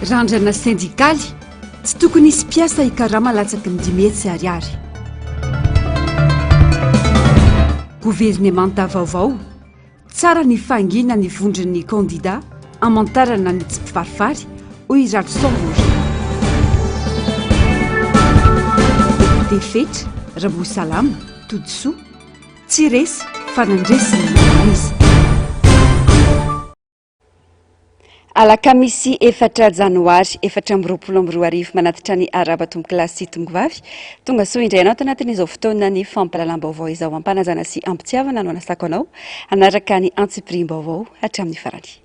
randrana sindikaly tsy tokony isy mpiasa hikarama latsaky ny 10 hetsy ariary. Gouvernemanta vaovao tsara ny fangina ny vondron'ny kandida amantarana ny tsy mpifarifary hoy Ratsongory. Defetra Rabosalama Todsoa tsy resy fanandresiny izy. Alakamisy 4 janoary 2024 manatitra ny araba tombokilasy sy tombokivavy tonga soa indray anao tanatin'izao fotoana ny fampalalam-baovao izao ampanajana sy ampitiavana no anasako anao anaraka ny antsipirim-baovao hatramin'ny farany.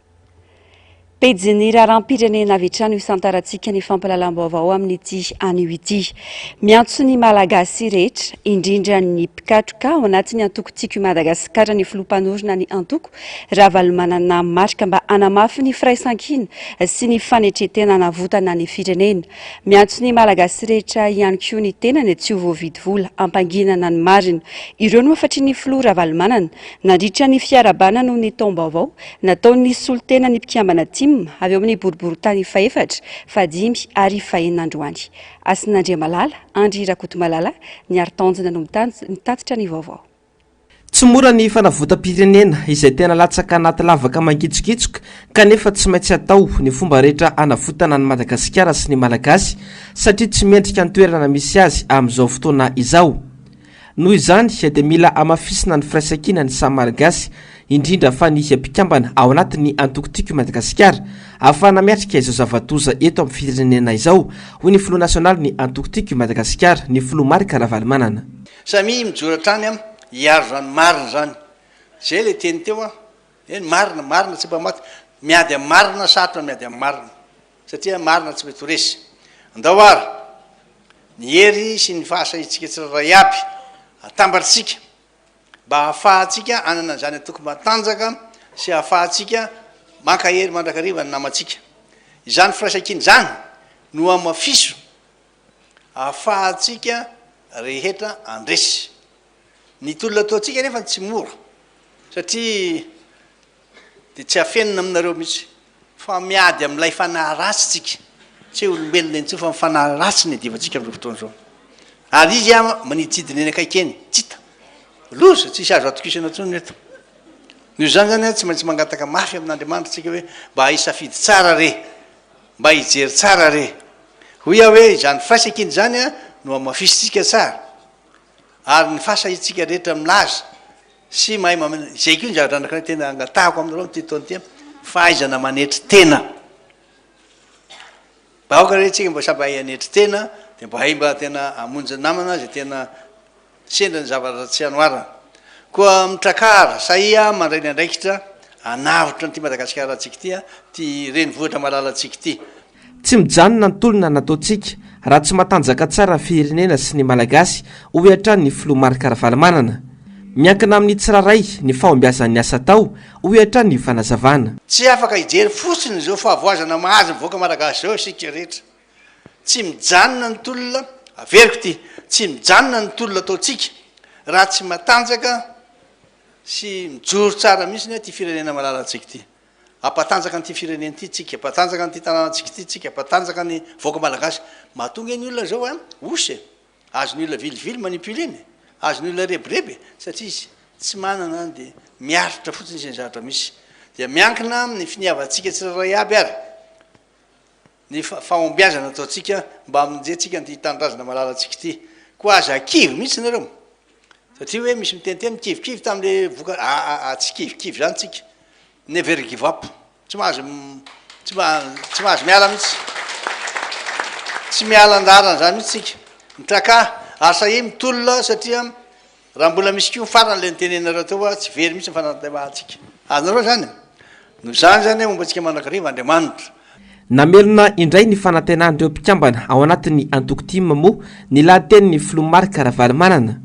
Pejy raharam-pirenena avy hatrany isantarantsika ny fampalalam-baovao amin'ity anio ity. Miantso ny malagasy rehetra indrindra ny mpikatroka ao anatin'ny antoko-tiako Madagasikara ny filompanorona ny antoko raha valomanana marika mba anamafy ny firaisan-kina sy ny fanetretena navotana ny firenena. Miantso ny malagasy rehetra ihany koa ny tena ny tsy ho voavidy vola ampanginana ny marina. Ireo no afatry ny filoha raha valomanana nandritra ny fiarabana noho ny taom-baovao nataon'ny solitena ny mpikambana avy eo amin'ny boriboritany faefatra, fadimy ary fahenina androany. Asin'Andriamalala, Andry Rakotomalala, ny aritanjona no mitatitra ny vaovao. Tsy mora ny fanavotam-pirenena izay tena latsaka anaty lavaka mangitsokitsoka kanefa tsy maintsy atao ny fomba rehetra anavotana ny Madagasikara sy ny Malagasy satria tsy mendrika ny toerana misy azy amin'izao fotoana izao. Noho izany dia mila amafisina ny firaisan-kina ny samy Malagasy indrindra fa ny mpikambana ao anatin'ny antoko-tiako Madagasikara ahafahana miatrika izao zavatoza eto amin'ny firenena izao hoy ny filoha nasionaly ny antoko-tiako Madagasikara ny filoha Marika Ravalomanana. Samy mijoratrany hiaro zany marina zany zay le teny teo marina tsy mba maty miady amin'ny marina satrotra miady amin'ny marina satria marina tsy mety ho resy. Andao ny hery sy ny fahasahintsika tsirairay aby atambatritsika mba ahafahantsika anana zany atoko matanjaka sy ahafahantsika mankahery mandrakariva ny namatsika. Izany firaisan-kiny zany no amafiso ahafahantsika rehetra andresy. Ny tolona ataontsika nefa tsy mora satria dia tsy hafenina aminareo mihitsy fa miady amin'ilay fanahy ratsitsika tsy olombelona intsony fa mifanahy ratsy ny divantsika amin'izao fotoana izao. Ary izy manididina eny akaikeny tsy hita loza tsisy azo atokisana intsony eto. Noho izany zany tsy maintsy mangataka mafy amin'Andriamanitra tsika hoe mba hisafidy tsara re, mba hijery tsara re. Hoy aho hoe izany firaisan-kiny zany no amafisitsika tsara. Ary ny fahasahintsika rehetra milaza sy mahay izay koa ny zavatra anankiray tena angatahako aminareo ty taona ty fahaizana manetry tena. Baoka rehetrika mba samy hay hanetry tena dia mba hay mba tena amonjy namana zay tena sendra ny zavatra tsy anoarana. Koa mitrakara sahia mandray ny andraikitra anavotra ny ty Madagasikara antsika ty ty renivohitra malalatsika ty. Tsy mijanona ny tolona nataontsika raha tsy matanjaka tsara ny firenena sy ny Malagasy hoy hatrany ny filoha Marika Ravalomanana. Miankina amin'ny tsiraray ny fahombiazan'ny asa tao hoy hatrany ny fanazavana. Tsy afaka hijery fotsiny izao fahavoazana mahazy mivoaka Malagasy zao isika rehetra. Tsy mijanona ny tolona averiko ty tsy mijanona ny tolona ataontsika raha tsy matanjaka sy mijoro tsara mihitsy ty firenena malalatsika ty. Ampatanjaka nyty firenena ty tsika, ampatanjaka nyty tanànatsika ty tsika, ampatanjaka ny voaka Malagasy. Mahatonga ny olona zao osy azony olona vilivily manipule iny, azony olona reboreby satria izy tsy manana dia miaritra fotsiny izy ny zavatra misy. Dia miankina amin'ny finiavantsika tsirairay aby ary ny fahombiazana ataontsika mba amonjentsika ny tanindrazana malalatsika ty. Koa aza kivy mihitsy nareo satria hoe misy miteniteny kivikivy tamin'le voka tsy kivikivy zany tsika. Never give up. Tsy mahazo miala mihitsy. Tsy miala andarana zany mihitsy tsika. Mitraka asa mitolona satria raha mbola misy koa farany le nitenenareo teo tsy very mihitsy fanantevahantsika. Azonareo zany. Noho izany zany momba antsika manakariva Andriamanitra. Namelona indray ny fanantenan'ireo mpikambana ao anatin'ny antoko-tima moa ny lahatenin'ny filoha Marika Ravalomanana.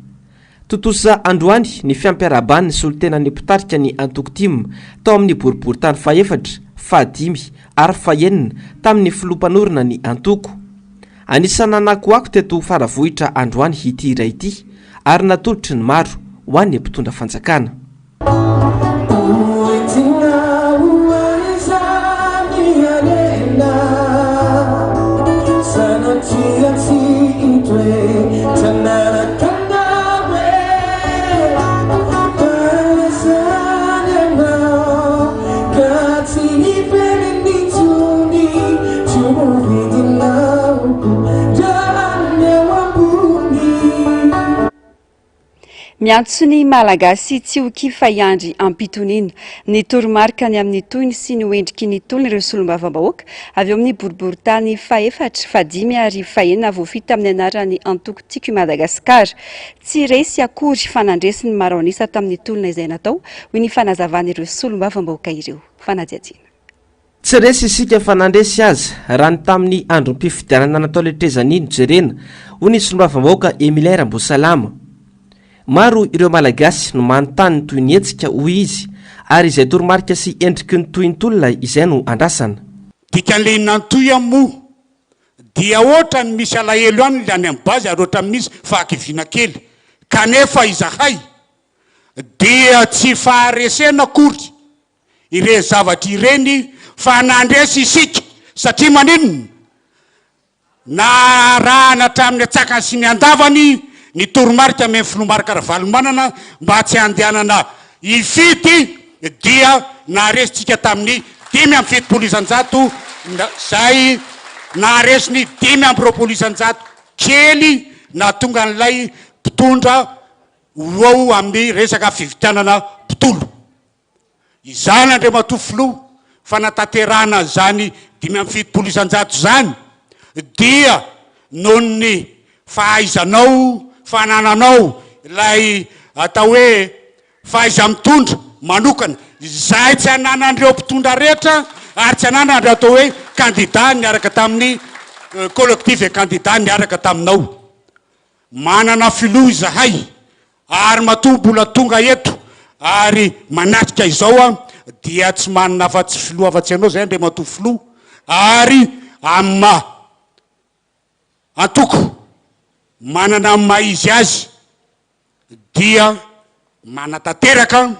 Totosa androany ny fiampiarabany ny solitenan'ny mpitarika ny antoko-tima tao amin'ny boriboritany faefatra, fahadimy ary fahenina tamin'ny filompanorona ny antoko. Anisany nanakoako teto faravohitra androany ity iray ity ary natolotry ny maro ho an'ny mpitondra fanjakana. miantso ny malagasy tsy ho kifa iandry ampitoniana ny toromarika ny amin'ny toyny sy ny hoendriky ny tolony ireo solombavambahoaka avy eo amin'ny boriboritany faefatra fadimy ary fahenina voafita amin'ny anarany antoko tiako i Madagasikara tsy resy akory fanandresy ny maronisa tamin'ny tolona izay natao hoy ny fanazavana ireo solombavambahoaka ireo fanajiajina. Tsy resy isika fanandresy azy raha ny tamin'ny androm-pifidianana natao letrezaniny jerena hoy ny solombavambahoaka Emilien Rambosalama. Maro ireo malagasy no manontany ny toy ny hetsika hoy izy ary izay toromarika sy endriky ny toy ny tolona izay no andrasana. Dikan'le nantoy amo dia ohatra ny misy alahelo any le any amin'ny bazy ary ohatra misy fahakiviana kely kanefa izahay dia tsy faharesena akory ire zavatra ireny fa nandresy isika satria maninona na rahana hatramin'ny atsakany sy ny andavany ny toromarika amin'ny filomarika Ravalomanana mba tsy handehanana ifity dia naharesitsika tamin'ny 5,700 zay naharesiny 5,700 kely na tonga an'ilay mpitondra eo amin'ny resaka fividianana mpitolo. Izany Andriamatoa Filoha fanatanterahana zany 5,700 zany dia noho ny fahaizanao fanananao ilay atao hoe fahaiza mitondra manokana izay tsy hananandreo mpitondra rehetra ary tsy hananandreo atao hoe candidat niaraka tamin'ny collectif et candidat niaraka taminao. Manana filoha izahay ary matombola tonga eto ary manatrika izao dia tsy manana afa-tsy filoha afa-tsy anao zay Andriamatoa Filoha ary amma antoko manana maizy azy dia manatanteraka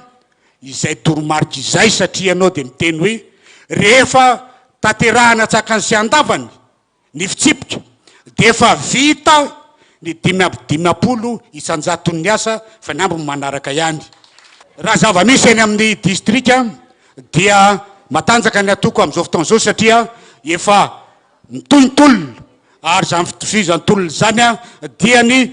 izay toromarika izay satria anao dia miteny hoe rehefa tanterahana tsakany sy andavany ny fitsipika dia efa vita ny 5,000 isanjaton'ny asa fa ny ambo manaraka ihany. Raha zava-misy eny amin'ny distrika dia matanjaka ny atoko amin'izao fotoana izao satria efa mitoyntolona ary zany fitofizantolona zany dia ny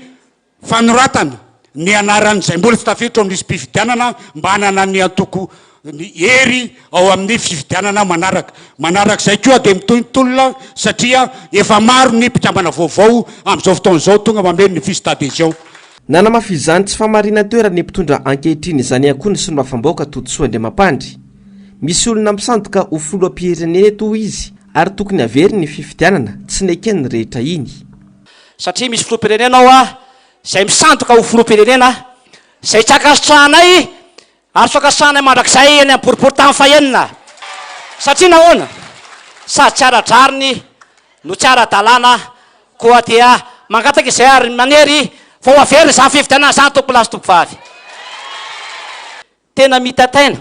fanoratana ny anaran'izay mbola tsy tafiditra amin'nisy mpifidianana mba hanana ny antoko ny hery ao amin'ny fifidianana manaraka izay koa dia mitoyntolona satria efa maro ny mpikambana vaovao amin'izao fotoana izao tonga mameno ny fiche d'adhésion. Nanamafy izany tsy famarina toerana ny mpitondra ankehitriny izany ihany koa ny solombavambahoaka Totosoa Andriamampandry. Misy olona misandoka ho filoham-pirenena eto izy ary tokony avery ny fifidianana tsy nekeny rehetra iny. Satria misy filoham-pirenena ao izay misandoka ho filoham-pirenena izay tsy akasitrahanay ary tsy akasitrahanay mandrakizay eny amin'ny boriboritany fahenina satria nahoana sady tsy ara-drariny no tsy ara-dalàna koa dia mangataka izay ary manery vao avery izany fifidianana izany tompolasy tompovavy. Tena mitataina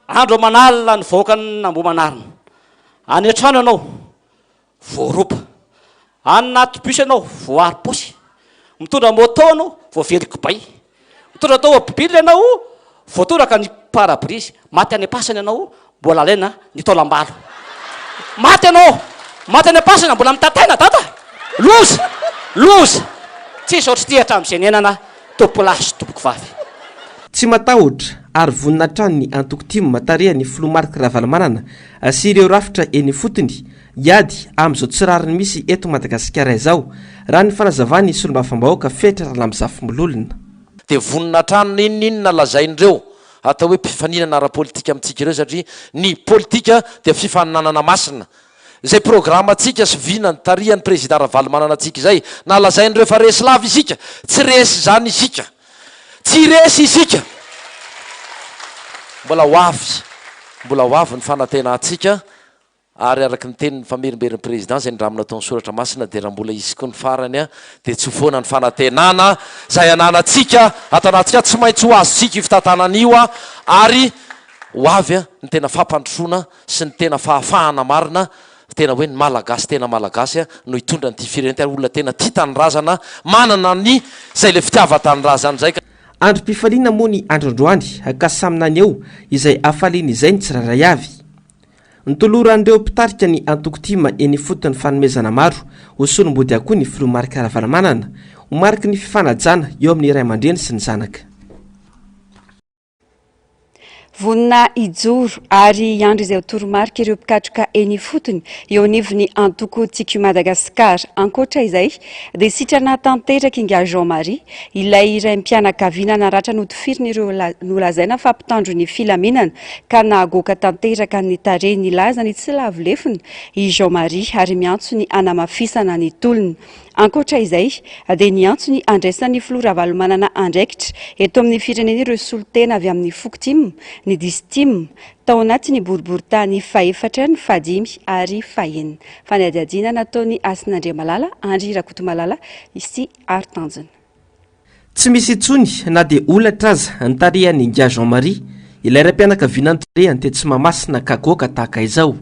andro manalina ny vahoaka ny nambomanarina any an-trano ianao voaropa any anaty bus ianao voary posy mitondra moto anao voavely kibay mitondra atao bibily ianao voatoraka ny parabrise maty any am-pasana ianao mbola alaina ny taolambalo maty ianao maty any am-pasana mbola mitataina data loza tsisy ohatry ty hatramin'izay nenana tompolasy tompoko vavy. Tsy matahotra ary vonina trano ny antoko-timo matareha ny filomarika Ravalomanana sy ireo rafitra eny fotony iady amin'izao tsirariny misy eto Madagasikara izao raha ny fanazavany solombavambahoaka Fetra Ralamizafy Mololona. Dia vonina trano ninona lazain'ireo atao hoe mpifaninana ara-politika amintsika ireo satria ny politika dia fifaninanana masina. Zay programa atsika sy vina ny tarihan'ny président Ravalomanana atsika izay na lazain'ireo fa resy lava isika tsy resy zany isika tsy resy isika mbola ho avy ny fanantena atsika ary araky ny tenin'ny famerimberiny président zay ndramina ataon'ny soratra masina dia raha mbola izy koa ny farany dia tsy foana ny fanantenana zay ananatsika atao anatsika tsy maintsy ho azontsika ifitantanan'io ary ho avy ny tena fampandrosoana sy ny tena fahafahana marina tena hoe ny malagasy tena malagasy no hitondra nyty firenena olona tena tia tanyrazana manana ny zay le fitiava-tanyrazana zay. Androm-pifaliana moa ny androndroany ka saminany eo izay afaliana izay ny tsiraray avy. Nitoloran'ireo mpitarika ny antoko-tima eny fotony fanomezana maro ho solombody akoa ny filomarika Ravalomanana mariky ny fifanajana eo amin'ny ray aman-dreny sy ny zanaka. Vonina ijoro ary iandro izay toromarika ireo mpikatroka eny fotony eo anivon'ny antoko tsiky Madagasikara. Ankoatra izay dia sitrana tanteraka inga Jean-Marie ilay iray mpianakaviana naratra notifiriny ireo nolazaina fa mpitandro ny filaminana ka nahagoaka tanteraka ny tare ny lazany tsy lavolefony i Jean-Marie ary miantso ny anamafisana ny tolony. Ankoatra izay dia niantso ny andraisan'ny filoha Ravalomanana andraikitra eto amin'ny firenena ireo solotena avy amin'ny Fokotim, ny Distim, tao anaty ny boriboritany faefatra ny fadimy ary fahenina. Fanadiadiana nataony Asin'Andriamalala, Andry Rakotomalala sy Artanjona. Tsy misy itsony na dia olatra aza ny tarehan'ny Nga Jean-Marie ilay raim-pianakaviana ny tarehany te tsy mamasina kagoaka tahaka izao.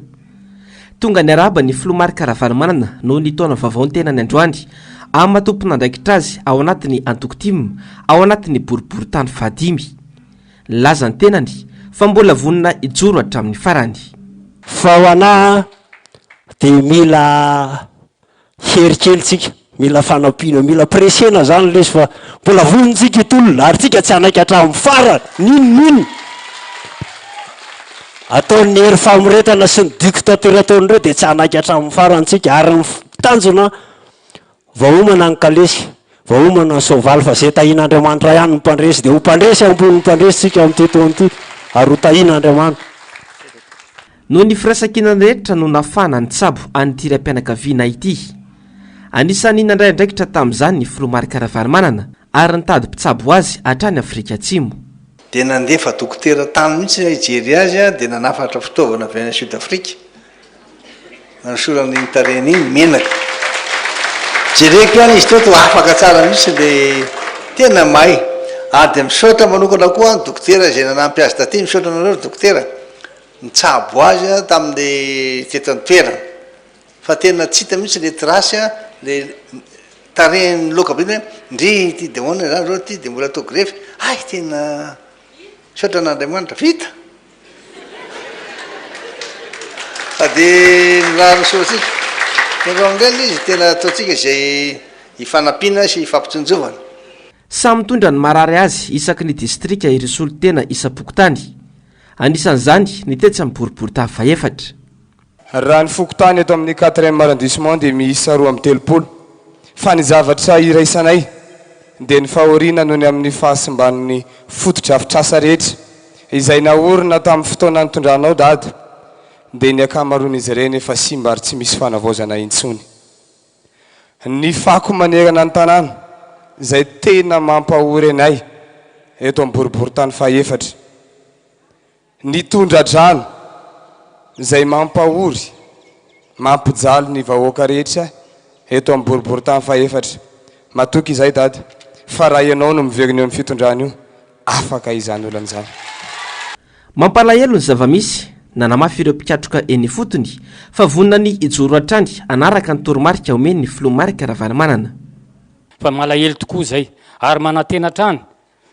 Tonga ny araba ny filomarika Ravalomanana no ny taona vaovao tena ny androany amin'ny matompona andraikitra azy ao anatin'ny Antokotim, ao anatin'ny boriboritany fadimy. Laza ny tenany fa mbola vonina ijoro hatramin'ny farany. Fa ho anahy dia mila herikelitsika, mila fanampiana, mila presena zany lesy fa mbola vonintsika itolona ary tsika tsy anaiky hatramin'ny farany. Ninonino ataon'ny hery famoretana sy ny dictateur ataon'ireo dia tsy anaiky hatramin'ny farantsika ary ny tanjona vahoomana ny kalesy, vahoomana ny soavaly fa zay tahin'Andriamanitra ihany ny mpandresy dia ho mpandresy ambony mpandresy tsika amin'ity taona ity ary ho tahin'Andriamanitra. No ny firaisan-kinana rehetra no nafana ny tsabo an'ity raim-pianakaviana ity. Anisan'ny nandray andraikitra tamin'izany ny filomarika Ravalomanana ary nitady mpitsabo azy hatrany Afrika Atsimo. Dia nandefa dokotera tany mihitsy hijery azy dia nanafatra fitaovana avy any Sud Afrika. Nanosorany tarehany iny menaka. Jereko ihany izy teo afaka tsara mihitsy dia tena mahay. Ady misaotra manokana koa dokotera izay nanampy azy taty misaotra anareo dokotera. Nitsabo azy tamin'ilay tetany toerana. Fa tena tsy hita mihitsy ilay trasy ilay tarehany loka be hoe ndry ty demona zany zao ty dia mbola atao grefy. Ay tena misaotra an'Andriamanitra vita. Dia raha misaotsika. Raha amin'ireny izy tena ataontsika izay hifanampiana sy hifampitsinjovana. Samy mitondra ny marary azy isaky ny distrika iry solotena isa-pokotany. Anisan'izany ny tetsy amin'ny boriboritany faefatra. Raha ny Fokotany eto amin'ny 4e arrondissement dia miisa 2 fa ny zavatra iraisanay dia ny fahoriana noho ny amin'ny fahasimban'ny fotodrafitrasa rehetra izay naorina tamin'ny fotoana nitondranao dady dia ny akamaroan'izy ireny efa simba ary tsy misy fanavaozana intsony. Ny fako manerana ny tanàna izay tena mampahory anay eto amin'ny boriboritany faefatra. Ny tondra-drano izay mampahory mampijaly ny vahoaka rehetra eto amin'ny boriboritany faefatra. Matoky izay dady fa raha ianao no miverina eo amin'ny fitondrana io afaka izany olan'izany. Mampalahelo ny zava-misy nanamafy ireo mpikatroka eny fotony fa vonina ny ijoro hatrany anaraka ny toromarika omeny ny filomarika Ravalomanana. Fa malahelo tokoa zay ary manantena trany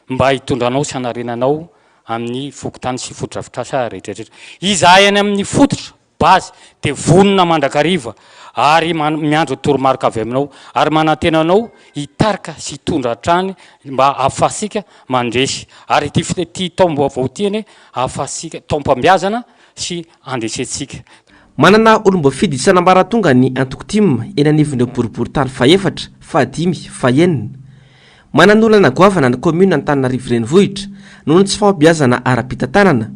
mba hitondranao sy hanarenanao amin'ny Fokotany sy fotodrafitrasa rehetrarehetra. Izahay any amin'ny fototra bazy dia vonina mandrakariva ary miandro toromarika avy aminao ary manantena anao hitarika sy hitondra hatrany mba afasika mandresy ary ty taom-baovao tiany afasika taom-pambiazana sy andresetsika. Manana olom-boafidy isan'ambaratonga ny Antokotim eny anivon'ireo boriboritany faefatra, fadimy, fahenina. Manan'olana goavana ny commune Antananarivo renivohitra noho ny tsy fahombiazana ara-pitantanana.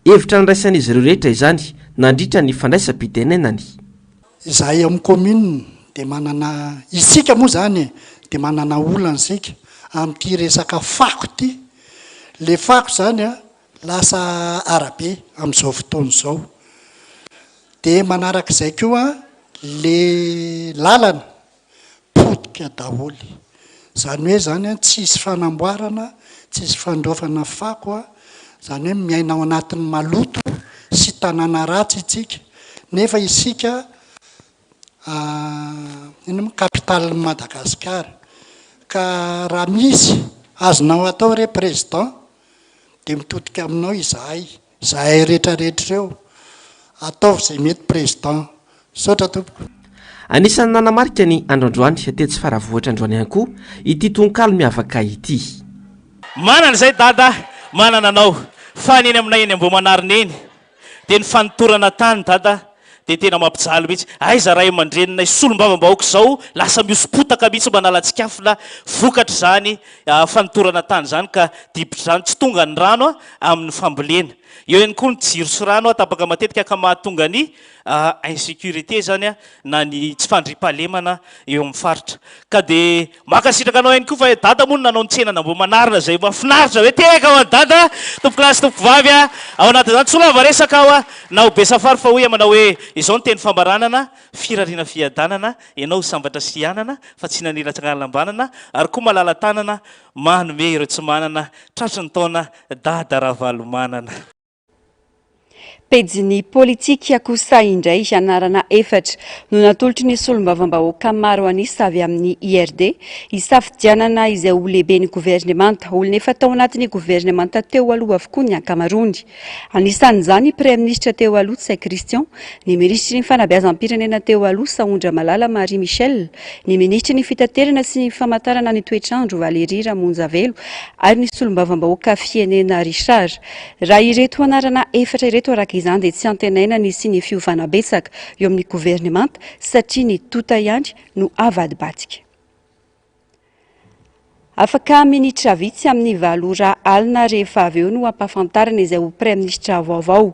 Hevitra nandraisan'izy ireo rehetra izany nandritra ny fandraisam-pitenenany. Izahay amin'ny commune dia manana isika moa zany dia manana olana isika amin'ity resaka fako ity. Le fako zany lasa arabe amin'izao fotoana izao. Dia manaraka izay koa le lalana potika daholy. Zany hoe zany tsisy fanamboarana, tsisy fandraofana fako, zany hoe miaina ao anatin'ny maloto sy tanàna ratsy itsika. Nefa isika kapitalin'i Madagasikara. Ka raha misy azonao atao re président dia mitodika aminao izahay rehetrarehetra eo ataovy izay mety président. Saotra tompoko. Anisan'ny nanamarika ny androandroany te tsy faravoatra androany ihany koa ity tononkalo miavaka ity. Manana zay dada, manana anao fa neny aminay eny Amboamanarina eny dia ny fanotorana tany dada dia tena mampijaly mihitsy. Aiza ray aman-drenina solombavam-bahoaka izao lasa miosopotaka mihitsy manalatsikafona vokatra zany fanotorana tany zany ka dipitra zany tsy tonga ny rano amin'ny fambolena. Eo ihany koa ny jiro sy rano tapaka matetika ka mahatonga ny insécurité zany na ny tsy fandriampahalemana eo amin'ny faritra. Ka dia makasitraka anao ihany koa fa dada moa nanao ny tsenana Amboamanarina zay mahafinaritra hoe teka ho dada tompokilasy tompovavy ao anatin'izany tsy olava resaka aho na ho be safary fa hoe manao hoe izao ny teny fambaranana firariana fiadanana ianao sambatra sy anana fa tsy nanelatsanalambanana ary koa malala tanana manome ireo tsy manana tratry ny taona dada ravalomanana. Pejiny politika kosa indray anarana efatra no natolotry ny solombavam-bahoaka maro anisy avy amin'ny IRD isafidianana izay ho lehibe ny gouvernemanta olona efa tao anatin'ny gouvernemanta teo aloha avokoa ny ankamaroany. Anisan'izany Premier ministre teo aloha Tsay Christian, ny ministry ny fanabeazam-pirenena teo aloha Saondra Malala Marie Michel, ny ministry ny fitaterana sy ny famantarana ny toetrandro Valérie Ramonjavelo ary ny solombavam-bahoaka fienena Richard. Raha ireto anarana efatra ireto araka izany dia tsy antenaina ny sy ny fiovana betsaka eo amin'ny gouvernemanta satria ny tota ihany no avadibatsika. Afaka minitra vitsy amin'ny 7 alina rehefa avy eo no ampahafantarana izay ho Premier ministre vaovao.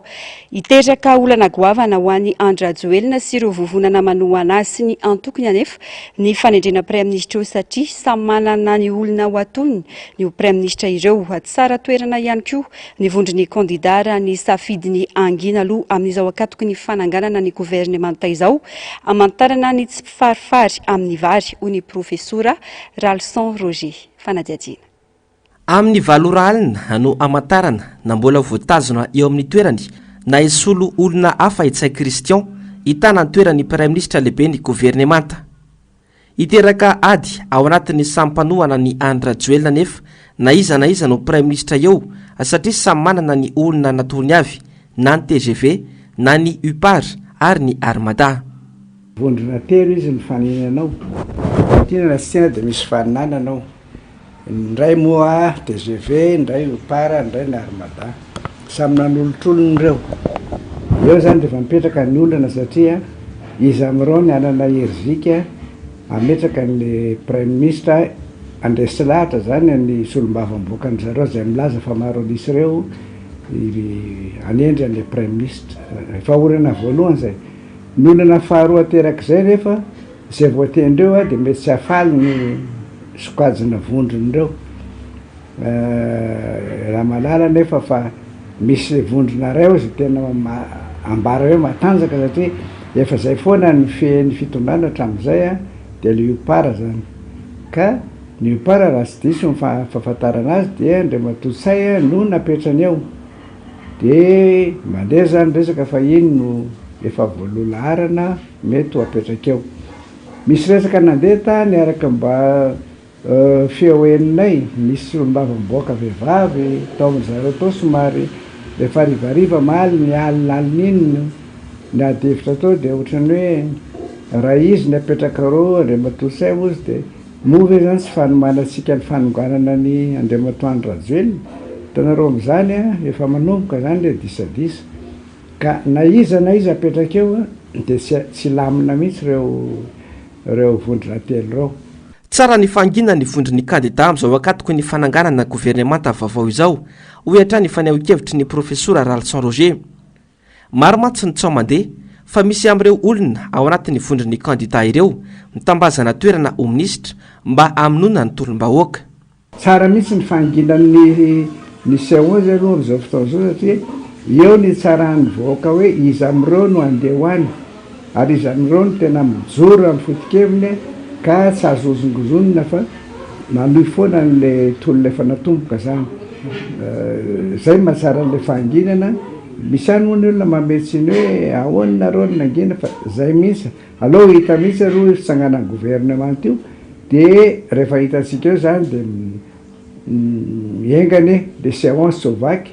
Iteraka olana goavana ho an'ny Andry Rajoelina sy ireo vovonana manohana azy sy ny antokony anefa ny fanendrena Premier ministre eo satria samy manana ny olona ho atonony ny ho Premier ministre ireo. Tsara toerana ihany koa ny vondrony kandidara ny safidiny angina aloha amin'izao akatoky ny fananganana ny gouvernemanta izao amantarana ny tsy farifary amin'ny vary ho ny profesora Ralson Roger. Amin'ny 7 alina no amantarana na mbola voatazona eo amin'ny toerany na isolo olona hafa Tsay Christian hitana ny toerany Premier ministre lehibe ny gouvernemanta. Iteraka ady ao anatin'ny sampanohana ny Andry Rajoelina nefa na iza no Premier ministre eo satria samy manana ny olona natony avy na ny TGV na ny UPAR ary ny Armada. Vondrona telo izy ny faninanao tiana sy dia misy faninananao ndray moa TGV, ndray UPAR, ndray ny Armada samy nanolotrolony ireo. Eo zany dia mipetraka ny olana satria izy amin'ireo ny anana herzika ametraka ny Premier ministre andresy lahatra zany ny solombavam-bahoaka ny zareo zay milaza fa maro anisy ireo anendry an'ilay Premier ministre. Efa olana voalohany zay. Ny olana faharoa aterak'izay rehefa izay voatendreo dia mety tsy hafaly ny sokajina vondron'ireo. Raha Malala nefa fa misy vondrona ray izay tena ambara hoe matanjaka satria efa zay foana ny fitondrana hatramin'izay dia le UPAR zany. Ka ny UPAR raha tsy diso ny fahafantarana azy dia Andriamatoa Tsay no napetrany eo. Dia mandeha zany resaka fa iny no efa voalolaharana mety ho apetraka eo. Misy resaka nandeha tany araka mba feo eninay misy solombavam-bahoaka vehivavy tao amin'izareo tao somary rehefa rivariva maly ny alinalina iny ny adevitra tao dia ohatrany hoe raha izy ny apetraka reo Andriamatoa Tsay mozy dia move zany tsy fanomanantsika ny fanonganana ny Andriamatoa Andry Rajoelina. Hitanareo amin'izany efa manomboka zany le disadisa ka na iza apetraka eo dia tsy lamina mihitsy ireo vondrona telo ireo. Tsara ny fangina ny vondrony kandida amin'izao akatoky ny fananganana gouvernemanta vaovao izao ho hatrany faneho-kevitry ny profesora Ralson Roger. Maro mantsy ny tsao mandeha fa misy amin'ireo olona ao anatin'ny vondrony kandida ireo mitambazana toerana ho ministra mba hamonona ny tolom-bahoaka. Tsara mihitsy ny fanginan'ny C11 aloha amin'izao fotoana izao satria eo ny tsaran'ny vahoaka hoe izy amin'ireo no andeha ho any ary izy amin'ireo no tena mijoro amin'ny foto-keviny ka tsy azozongozonina fa manohy foana n'le tolona efa natomboka zany. Zay mahatsara n'le fanginana. Misy any moa ny olona mametsiny hoe ahoana nareo ny nangina fa zay mihitsy aleo hita mihitsy aloha fitsanganan'ny gouvernemanta io dia rehefa hitantsika eo zany dia miengany dia séance tsovaky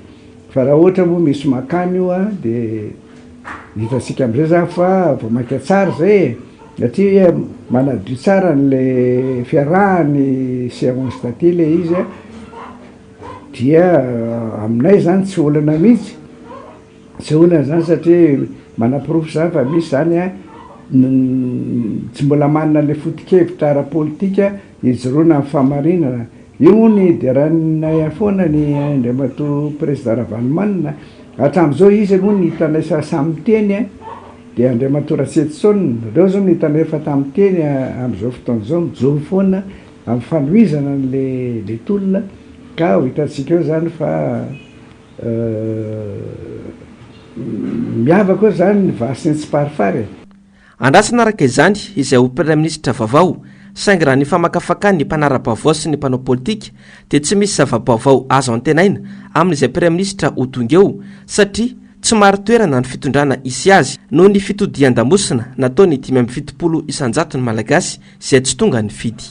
fa raha ohatra moa misy makany io dia hitantsika amin'izay zany fa vao maika tsara zay satria manadio tsara n'le fiarahany séance taty le izy a dia aminay zany tsy olana mihitsy tsy olana zany satria manapirofo zany fa misy zany a tsy mbola manana le fotikevitra ara-politika ijoroana amin'ny famarinana io ny de ranay foana ny Andriamatoa président Ravalomanina hatramin'izao izy aloha ny hitanay samy teny a de Andriamatoa Ratsetsona reo zao ny hitanay efa tamin'ny teny amin'izao fotoana zao mijoro foana amin'ny fanohizana le tolona ka ho hitantsika eo zany fa miavaka eo zany ny vasy ny tsy parifary. Andrasana araka izany izay ho praiministra vaovao saingy raha ny famakafaka ny mpanara-baovao sy ny mpanao politika dia tsy misy zava-baovao azo antenaina amin'izay praiministra ho tonga eo satria tsy maro toerana ny fitondrana isy azy noho ny fitodian-damosina nataony 570 isanjato ny malagasy izay tsy tonga ny fidy.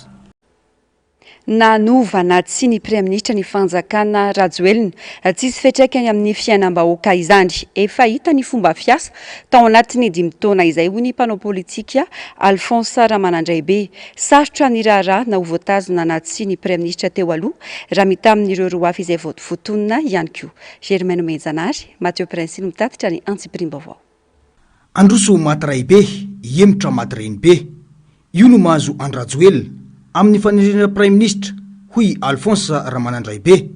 Nanovana tsy ny praiministra ny fanjakana Rajoelina tsisy fetraikany amin'ny fiainam-bahoaka izany efa hita ny fomba fiasa tao anatin'ny 5 taona izay ho ny mpanao politika Alphonse Ramanandraibe sarotra ny raharaha na ho voatazona na tsy ny praiministra teo aloha raha mita amin'ireo roa hafa izay votonina ihany koa. Germaine Menjanary, Mathieu Prince mitatitra ny Antsipirim-baovao. Androso Matraibe, Yemotra Matraibe, io no mahazo an Rajoelina amin'ny fanendrena praiministra hoy Alphonse Ramanandraibe.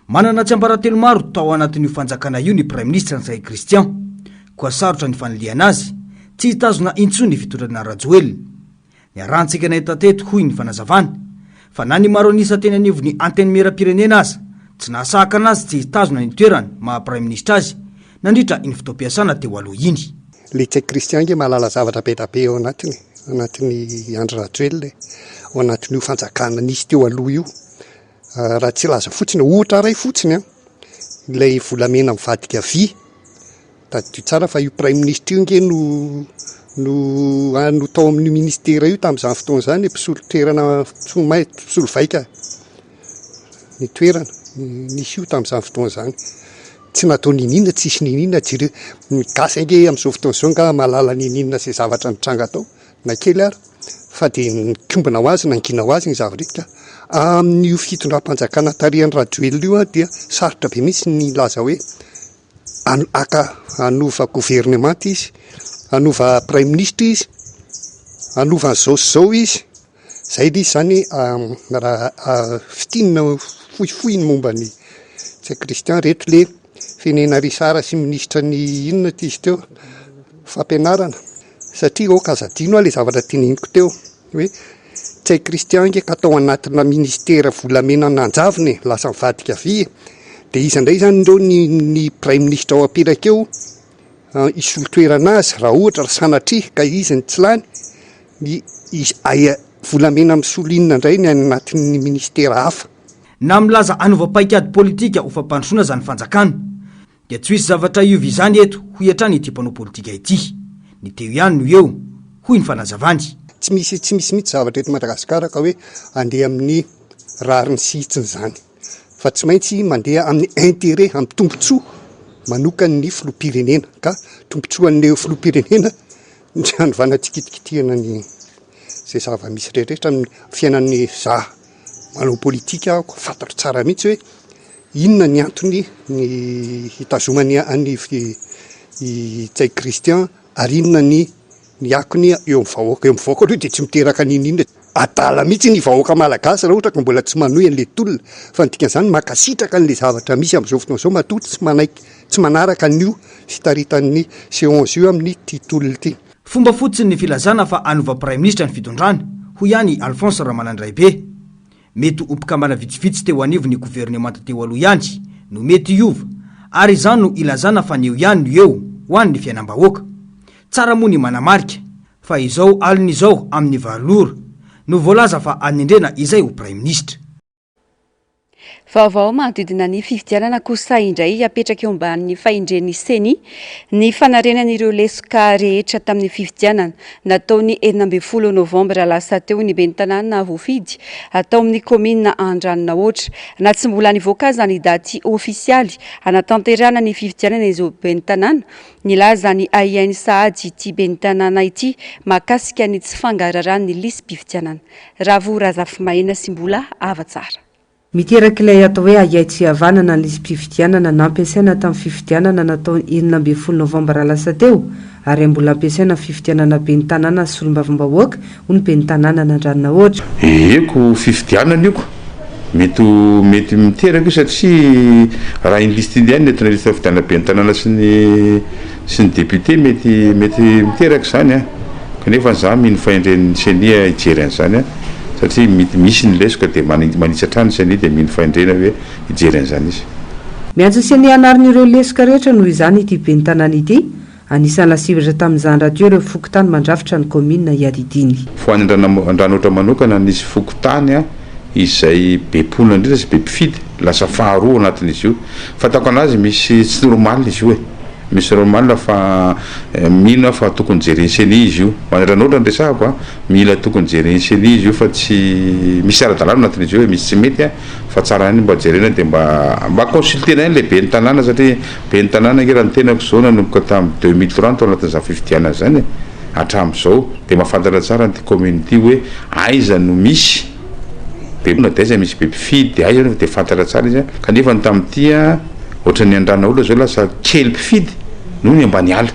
Manana tsy ambaratelo maro tao anatin'io fanjakana io ny praiministra Ntsay Christian, koa sarotra ny faniliana azy tsy hitazona intsony ny fitondrana Rajoelina. Ny arantsika nay tateto hoy ny fanazavana fa na ny maro anisa teny anivo ny anteny mera-pirenena aza tsy nahasahaka anazy tsy hitazona ny toerany maha praiministra azy nandritra iny fotoam-piasana teo aloha iny. Le Ntsay Christian nge mahalala zavatra be da be eo anatin'ny Andry Rajoelina ao anatin'io fanjakana nisy teo aloha io. Raha tsy laza fotsiny ohatra ray fotsiny ilay volamena mivadika vy tadio tsara fa io praiministra io nge no tao amin'ny ministera io tamin'izany fotoana zany mpisolo toerana mpisolo vaika ny toerana nisy io tamin'izany fotoana zany tsy natao ninina tsisy ninina jireo gasy nge amin'izao fotoana zao nga mahalala ninina se zavatra nitranga tao na kely ara fa dia nikombona ho azy nangina ho azy ny zavatra ka amin'io fitondram-panjakana tarihan'ny Rajoelina io dia sarotra be mihitsy ny laza hoe hanova gouvernement izy, hanova praiministra izy, hanova zao izy. Zay izy zany raha fitinina fohifohy ny momba ny Ntsay Christian reto le firenena risara sy ministra ny inona izy teo fampianarana satria ao kazadino le zavatra tininiko teo hoe Ntsay Christian nge ka tao anatina ministera volamena nanjaviny lasa mivadika vy dia izy indray zany ndreo ny praiministra ao apiraka eo isolo toerana azy raha ohatra sanatria ka izy ny tsy lany volamena misolo inona indray ny anatin'ny ministera hafa. Na milaza anovam-paikady politika ho fampandrosoana zany fanjakana dia tsy misy zavatra iovy izany eto hoy hatrany ity mpanao politika ity ny teo ihany no eo hoy ny fanazavany. Tsy misy mihitsy zavatra eto Madagasikara ka hoe andeha amin'ny rariny sitsiny zany fa tsy maintsy mandeha amin'ny intérêt amin'ny tombontsoa manokany ny filoham-pirenena ka tombontsoan'le filoham-pirenena ny hanovana tsikitikitihana ny zay zava-misy rehetrarehetra amin'ny fiainan'ny zaho manao politika fantatro tsara mihitsy hoe inona ny antony ny hitazomany any Ntsay Christian ary inona ny akony eo amin'ny vahoaka aloha dia tsy miteraka ninina adala mihitsy ny vahoaka malagasy raha ohatra ka mbola tsy manohy an'le tolona fa ny dikan'izany makasitraka n'le zavatra misy amin'izao fotoana izao matoa tsy manaraka n'io fitaritan'ny séance io amin'ny ty tolona ty. Fomba fotsiny ny filazana fa anova praiministra ny fitondrana hoy ihany Alphonse Ramanandraibe mety ompikamana vitsivitsy teo anivo ny gouvernemanta teo aloha ihany no mety iova ary izany no ilazana fa ny eo ihany no eo ho an'ny fiainam-bahoaka. Tsara moa ny manamarika fa izao alina izao amin'ny valora no voalaza fa anendrena izay ho praiministra. vaovao manodidina ny fividianana kosa indray apetraka eo amban'ny faindren'ny seny ny fanarenan'ireo lesoka rehetra tamin'ny fividianana nataony 12 novambra lasa teo ny ben'ny tanàna voafidy atao amin'ny komina Andranona ohatra na tsy mbola nivoaka zany daty ofisialy anatanterana ny fividianana izao ben'ny tanàna nilaza ny AIN Saady ity ben'ny tanàna ity makasika ny tsy fangararany lisy mpividianana Ravo Razafimahina sy mbola avatsara. Miteraka ilay atao hoe ayaitsy havanana ny lisy mpividianana nampiasaina tamin'ny fividianana natao 12 novambra lasa teo ary mbola ampiasaina fividianana ben'ny tanàna sy solombavambahoaka hoy ny ben'ny tanàna Andranona ohatra. Eko fividianana iko mety miteraka satria raha ny listy indienne netona listy fividianana ben'ny tanàna sy ny député mety miteraka zany kanefa za mino faindren'ny senia ijery an'izany satria misy ny lesoka dia manitsatrany senia dia mino faindrena hoe ijery an'izany izy. Miantso senia anarin'ireo lesoka rehetra noho izany ity ben'ny tanàna ity anisan'ny lasivatra tamin'izany radio ireo fokotany mandrafitra ny komina Iadidiny. Fa any Andranohitra manokana nisy fokotany izay be mponina indrindra sy be mpifidy lasa faharoa anatin'izy io. Fatako anazy misy tsy normal izy io e. Misy normal fa mila fa tokony jereny senia izy io. Andranohitra ndresahako mila tokony jereny senia izy io fa tsy misy ara-dalàna anatin'izy io hoe misy tsy mety fa tsara ny mba jerena dia mba consultena le ben'ny tanàna satria ben'ny tanàna raha ny tenako zao nanomboka tamin'ny 2030 ao anatin'izany fividianana zany hatramin'izao dia mahafantatra tsara ny community hoe aiza no misy be daiza misy be mpifidy aiza dia fantatra tsara izy kanefa ny tamin'ity ohatra ny Andrana olona zao lasa kely mpifidy noho ny ambany ala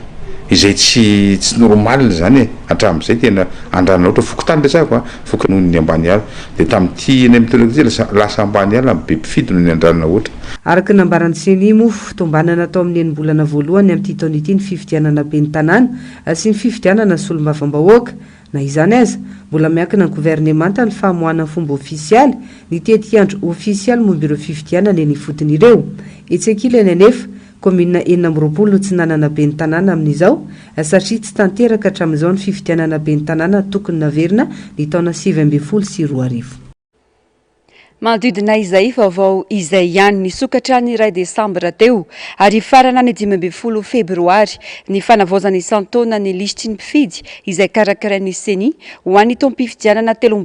izay tsy normal zany hatramin'izay tena Andrana ohatra fokotany resako fokotany noho ny ambany ala dia tamin'ity ny mitoloka lasa ambany ala be mpifidy noho ny Andrana ohatra. Araka nambaran'ny senia moa fitombanana atao amin'ny enim-bolana voalohany amin'ity taona ity ny fividianana ben'ny tanàna sy ny fividianana solombavambahoaka na izany aza mbola miankina ny gouvernemanta ny famoahana fomba ofisialy ny tetikandro ofisialy momba ireo fividianana eny ifotony ireo etsakila eny anefa komina 40 no tsy nanana ben'ny tanàna amin'izao satria tsy tanteraka hatramin'izao ny fividianana ben'ny tanàna tokony naverina ny taona 2024. Manodidina izay vaovao izay ihany nisokatra ny 2 Desambra teo ary farana ny 15 Febroary ny fanavaozana isan-taona ny lisitry ny mpifidy izay karakarain'ny senia ho an'ny taom-pifidianana 13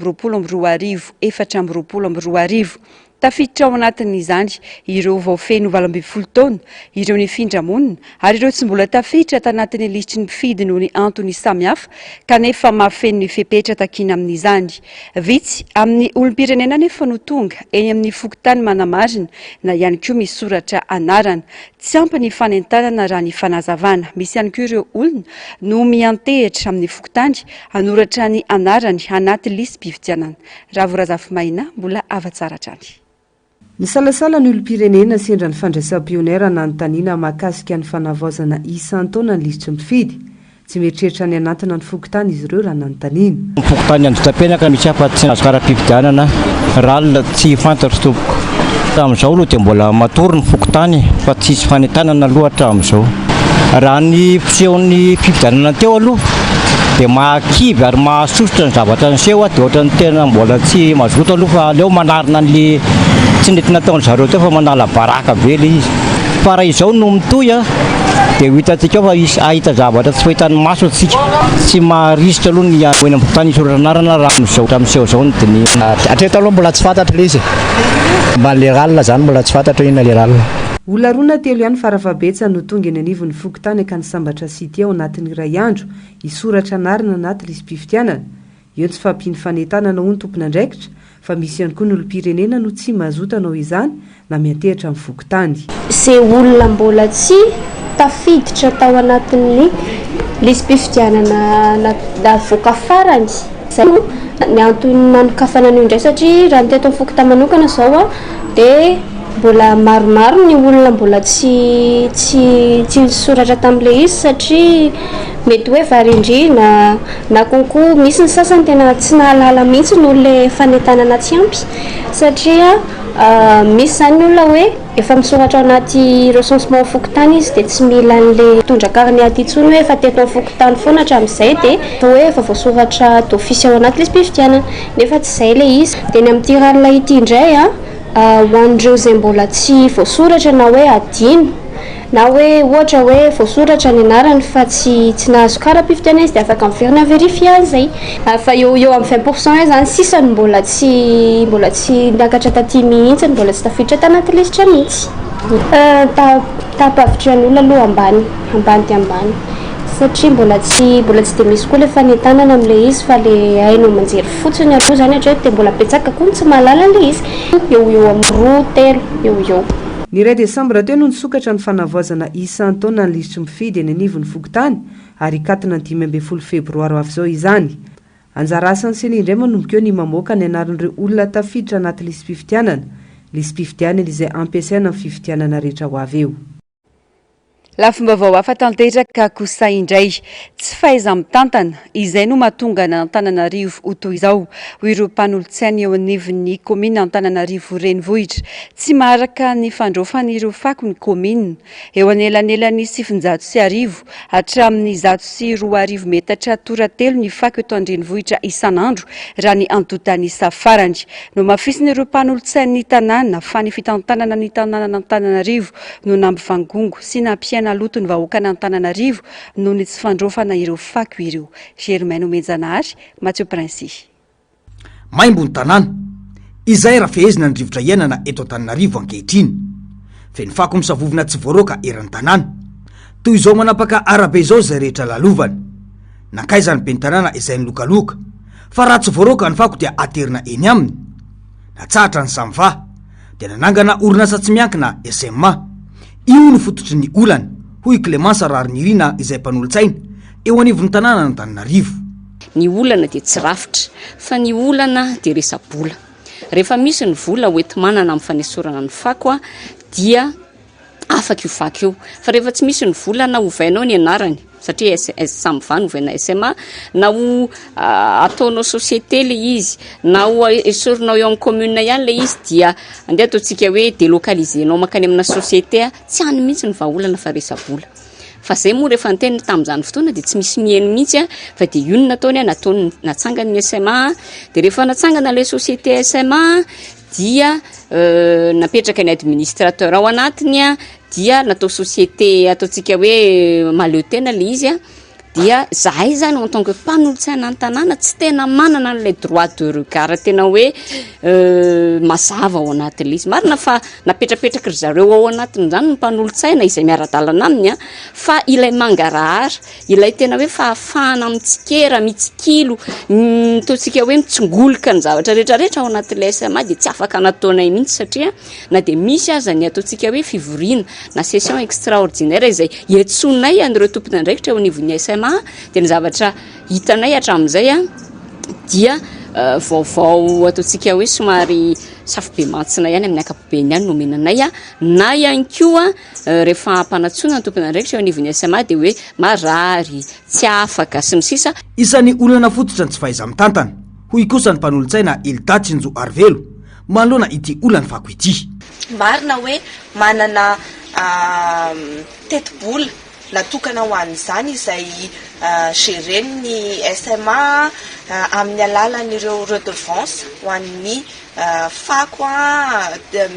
420 tafiditra ao anatin'izany ireo vao feno 20 taona ireo nifindra monina ary ireo tsy mbola tafiditra tanatin'ny lisitry ny mpifidy noho ny antony samihafa kanefa mafeno ny fepetra takina amin'izany vitsy amin'ny olom-pirenena nefa no tonga eny amin'ny fokotany manamarina na ihany koa misy soratra anarana tsy ampy ny fanentanana raha ny fanazavana misy ihany koa ireo olona no miantehitra amin'ny fokotany anoratra ny anarany anaty lisy mpividianana. Ravo Razafimahina mbola avatsara trany. Ny salasala ny olom-pirenena sendra ny fandraisam-pionera nanontaniana mahakasika ny fanavaozana isan-taona ny lisitry mifidy tsy mieritreritra ny anatina ny fokotany izy ireo raha nanontaniana. Ny fokotany andro-tapenaka misy afa-tsy azo kara-pividianana ralina tsy fantatro tompoko. Amin'izao aloha dia mbola matory ny fokotany fa tsisy fanentanana loatra amin'izao. Raha ny pisehon'ny fividianana teo aloha dia mahakivy ary mahasosotra ny zavatra niseho dia ohatra ny tena mbola tsy mazoto aloha fa aleo manarina n'le tsy nety nataony zareo teo fa manala baraka be le izy fa raha izao no mitoy dia ho hitantsika fa ahita zavatra tsy fahitan'ny maso atsika tsy maharisitra aloha ny eny amin'ny fokotany isoratra anarana raha amin'izao tamin'izao zao ny diny hatreto aloha mbola tsy fantatra le izy mba le ralina zany mbola tsy fantatra ina le ralina. Olona roa telo ihany farafabetsany no tonga eny anivon'ny fokotany ka nisambatra sity ao anatin'ny iray andro isoratra anarana anaty lisy mpividianana eo tsy fampiny fanentanana ho ny tompona andraikitra fa misy ihany koa ny olom-pirenena no tsy mazoto anao izany na miantehitra amin'ny fokotany. Izay olona mbola tsy tafiditra tao anatin'ny lisy mpividianana navoaka farany izay ny antony nanokafana an'io indray satria raha ny teto amin'ny fokotany manokana izao dia mbola maromaro ny olona mbola tsy soratra tamin'ilay izy satria mety hoe varindrina na konko misy ny sasany tena tsy nahalala mihitsy noho le fanentanana tsy ampy satria misy zany olona hoe efa misoratra ao anaty recensement fokotany izy dia tsy mila n'le tondrakariny aty intsony hoe efa teto amin'ny fokotany foana hatramin'izay dia hoe efa voasoratra d'office ao anaty lisy mpividianana nefa tsy izay le izy dia ny amin'ity ralina ity indray hoan'ireo zay mbola tsy voasoratra na hoe adino na hoe ohatra hoe voasoratra ny anarany fa tsy nahazo karapifidiana izy dia afaka miverina verifia an'izay fa eo amin'ny 20% hoe zany sisany mbola tsy niakatra taty mihitsy mbola tsy tafiditra tanaty lisitra mihitsy tapavitra ny olona aloha ambany dia ambany satria mbola tsy dia misy koa le fanentanana amin'ilay izy fa le hainao manjery fotsiny aloha zany hatrea dia mbola petsaka koa tsy mahalala le izy eo amin'ny 2-3 eo ny ray desambra teo no nisokatra ny fanavoazana isan-taona ny lisitry mifidy eny anivon'ny fokontany ary ikatina ny 15 febroary avy izao izany anjara asany sy indray manomboka eo ny mamoaka ny anaran'ireo olona tafiditra anaty lisym-pifidianana lisym-pifidianana izay ampiasaina amin'ny fifidianana rehetra ho avy eo lafombavao hafa tanteraka kosa indray tsy faiza mitantana izay no mahatonga na Antananarivo ho toy izao ho ireo mpanolotsaina eo anivon'ny komina Antananarivo renivohitra tsy maharaka ny fandrofan'ireo fako ny komina eo anelanelan'ny 700 hatramin'ny 120 metatra toratelo ny fako eto an-drenivohitra isan'andro raha ny antotanisa farany no mafisina ireo mpanolotsain'ny tanàna fa ny fitantanana ny tanàna Antananarivo no nambivangongo sy nampiaina lotony vahoaka Antananarivo no ny tsy fandrofana ireo fako ireo Germaine Omenjanahary Mathieu Princy maimbony tanàna izay raha fehezina ny rivotra iainana eto Antananarivo ankehitriny fe ny fako misavovina tsy voaroka eran'ny tanàna toy izao manapaka arabe izao izay rehetra lalovana nankaizany be ny tanàna izay ny lokaloka fa raha tsy voaroka ny fako dia aterina eny aminy natsahatra ny samva dia nanangana orinasa tsy miankina SMA io no fototry ny olana hoy Clémence Rarinirina izay mpanolotsaina eo anivon'ny tanàna Antananarivo ny olana dia tsy rafitra fa ny olana dia resa-bola rehefa misy ny vola hoety manana amin'ny fanesorana ny fako dia afaka io fako io fa rehefa tsy misy ny volana hovainao ny anarany satria samyvany hovaina SMA na ho ataonao société le izy na ho esorinao eo amin'ny commune ihany le izy dia andeha ataontsika hoe délocalisenao makany amina société tsy hany mihitsy ny vahaolana fa resa-bola fa zay moa rehefa nyteny tamin'izany fotoana dia tsy misy mihaino mihitsy fa dia io nataony nataony natsangana ny SMA dia rehefa natsangana le société SMA dia napetraka ny administrateur ao anatiny dia natao société ataontsika hoe maleo tena le izy dia zahay zany en tant que mpanolotsaina ny tanàna tsy tena manana n'ilay droit de regard tena hoe mazava ao anatin'le izy marina fa napetrapetraka ry zareo ao anatiny zany ny mpanolotsaina izay miara-dalana aminy fa ilay mangarahara ilay tena hoe fahafahana mitsikera mitsikilo ataontsika hoe mitsingoloka ny zavatra rehetrarehetra ao anatin'ilay SMA dia tsy afaka nataonay mihitsy satria na dia misy aza ny ataontsika hoe fivoriana na session extraordinaire izay iantsonay an'ireo tompony andraikitra eo anivon'ny SMA dia ny zavatra hitanay hatramin'izay dia vaovao ataontsika hoe somary safobe mantsina ihany amin'ny ankapobeny ihany nomenanay na ihany koa rehefa mpanatsona ny tompony andraikitra eo anivon'ny SMA dia hoe marary tsy afaka sy ny sisa isan'ny olana fototra ny tsy fahaiza mitantana hoy kosa ny mpanolotsaina Ildatsinjo Arvelo manoloana ity olana fako ity marina hoe manana teti-bola natokana ho an'izany izay géren'ny SMA amin'ny alalan'ireo redevance ho an'ny fako